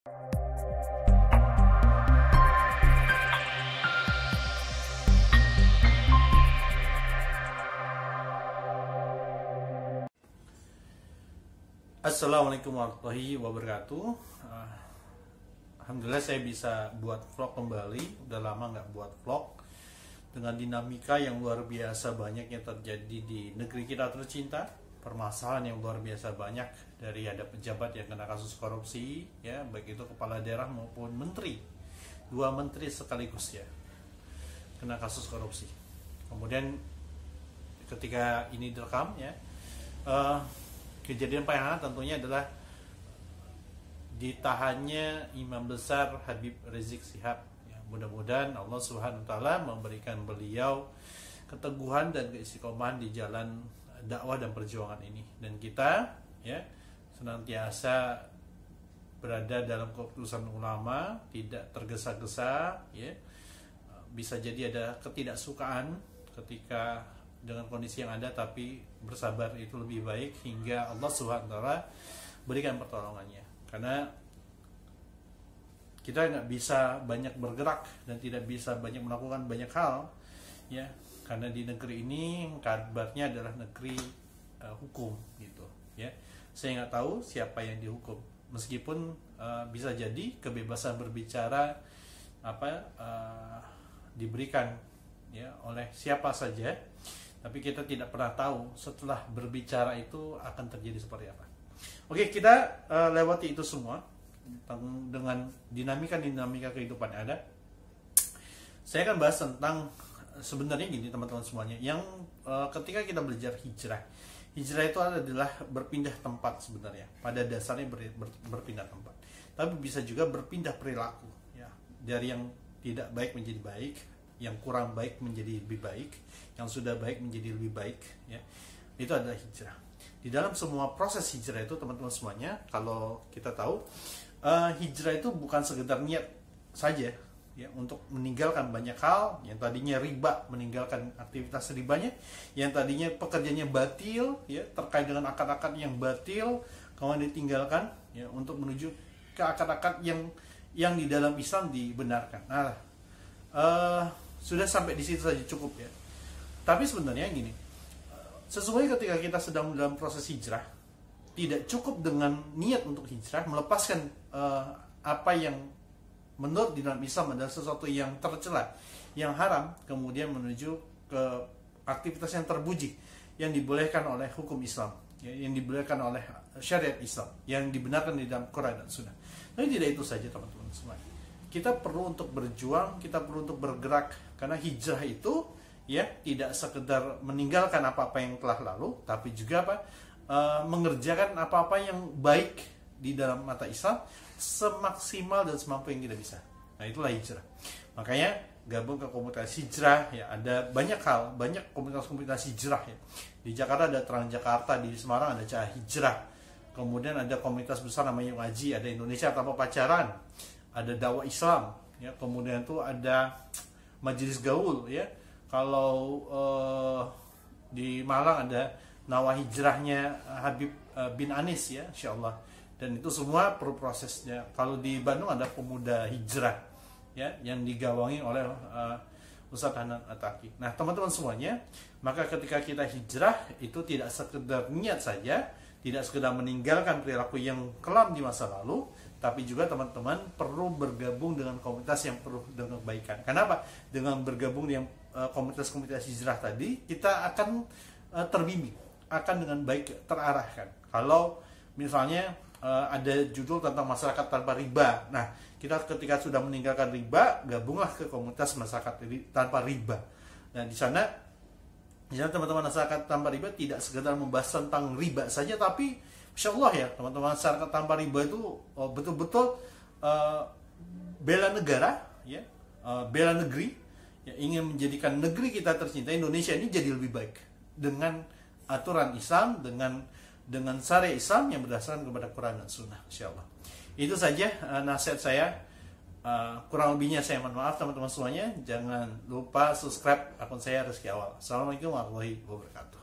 Assalamualaikum warahmatullahi wabarakatuh. Alhamdulillah saya bisa buat vlog kembali. Udah lama nggak buat vlog. Dengan dinamika yang luar biasa banyak yang terjadi di negeri kita tercinta, permasalahan yang luar biasa banyak, dari ada pejabat yang kena kasus korupsi, ya, baik itu kepala daerah maupun menteri, 2 menteri sekaligus ya kena kasus korupsi. Kemudian ketika ini direkam ya, kejadian paling hangat tentunya adalah ditahannya Imam Besar Habib Rizik Syihab. Ya, mudah-mudahan Allah Subhanahu wa taala memberikan beliau keteguhan dan keistiqomahan di jalan dakwah dan perjuangan ini, dan kita ya senantiasa berada dalam keputusan ulama, tidak tergesa-gesa ya. Bisa jadi ada ketidaksukaan ketika dengan kondisi yang ada, tapi bersabar itu lebih baik hingga Allah SWT berikan pertolongannya. Karena kita nggak bisa banyak bergerak dan tidak bisa banyak melakukan banyak hal ya, karena di negeri ini kabarnya adalah negeri hukum gitu ya. Saya nggak tahu siapa yang dihukum, meskipun bisa jadi kebebasan berbicara diberikan ya oleh siapa saja, tapi kita tidak pernah tahu setelah berbicara itu akan terjadi seperti apa. Oke, kita lewati itu semua dengan dinamika kehidupan yang ada. Saya akan bahas tentang sebenarnya gini teman-teman semuanya, yang ketika kita belajar hijrah itu adalah berpindah tempat sebenarnya. Pada dasarnya berpindah tempat, tapi bisa juga berpindah perilaku ya, dari yang tidak baik menjadi baik, yang kurang baik menjadi lebih baik, yang sudah baik menjadi lebih baik ya. Itu adalah hijrah. Di dalam semua proses hijrah itu teman-teman semuanya, kalau kita tahu hijrah itu bukan sekedar niat saja ya untuk meninggalkan banyak hal. Yang tadinya riba, meninggalkan aktivitas ribanya. Yang tadinya pekerjaannya batil ya, terkait dengan akad-akad yang batil, kemudian ditinggalkan ya untuk menuju ke akad-akad yang di dalam Islam dibenarkan. Nah, sudah sampai di situ saja cukup ya. Tapi sebenarnya gini, sesungguhnya ketika kita sedang dalam proses hijrah, tidak cukup dengan niat untuk hijrah, melepaskan apa yang menurut di dalam Islam adalah sesuatu yang tercela, yang haram, kemudian menuju ke aktivitas yang terpuji, yang dibolehkan oleh hukum Islam ya, yang dibolehkan oleh syariat Islam, yang dibenarkan di dalam Quran dan Sunnah. Tapi tidak itu saja teman-teman semua. Kita perlu untuk berjuang, kita perlu untuk bergerak, karena hijrah itu ya tidak sekedar meninggalkan apa-apa yang telah lalu, tapi juga mengerjakan apa-apa yang baik di dalam mata Islam semaksimal dan semampu yang kita bisa. Nah, itulah hijrah. Makanya gabung ke komunitas hijrah ya, ada banyak hal, banyak komunitas hijrah ya. Di Jakarta ada Terang Jakarta, di Semarang ada Cahaya Hijrah. Kemudian ada komunitas besar namanya Ngaji, ada Indonesia Tanpa Pacaran, ada dakwah Islam ya, kemudian itu ada majelis gaul ya. Kalau di Malang ada Nawah Hijrahnya Habib bin Anis ya, insyaallah. Dan itu semua perlu prosesnya. Kalau di Bandung ada Pemuda Hijrah ya, yang digawangi oleh Ustadz Hanan Ataki. Nah, teman-teman semuanya, maka ketika kita hijrah itu tidak sekedar niat saja, tidak sekedar meninggalkan perilaku yang kelam di masa lalu, tapi juga teman-teman perlu bergabung dengan komunitas yang penuh dengan kebaikan. Kenapa? Dengan bergabung dengan komunitas-komunitas hijrah tadi, kita akan terbimbing, akan dengan baik terarahkan. Kalau misalnya ada judul tentang masyarakat tanpa riba, nah kita ketika sudah meninggalkan riba, gabunglah ke komunitas masyarakat tanpa riba. Nah, di sana teman-teman masyarakat tanpa riba tidak sekedar membahas tentang riba saja, tapi insya Allah ya teman-teman masyarakat tanpa riba itu betul-betul bela negara ya, bela negeri ya, ingin menjadikan negeri kita tercinta Indonesia ini jadi lebih baik dengan aturan Islam, dengan syariat Islam yang berdasarkan kepada Quran dan Sunnah, insya Allah. Itu saja nasihat saya. Kurang lebihnya saya mohon maaf teman-teman semuanya. Jangan lupa subscribe akun saya Rizky Awal. Assalamualaikum warahmatullahi wabarakatuh.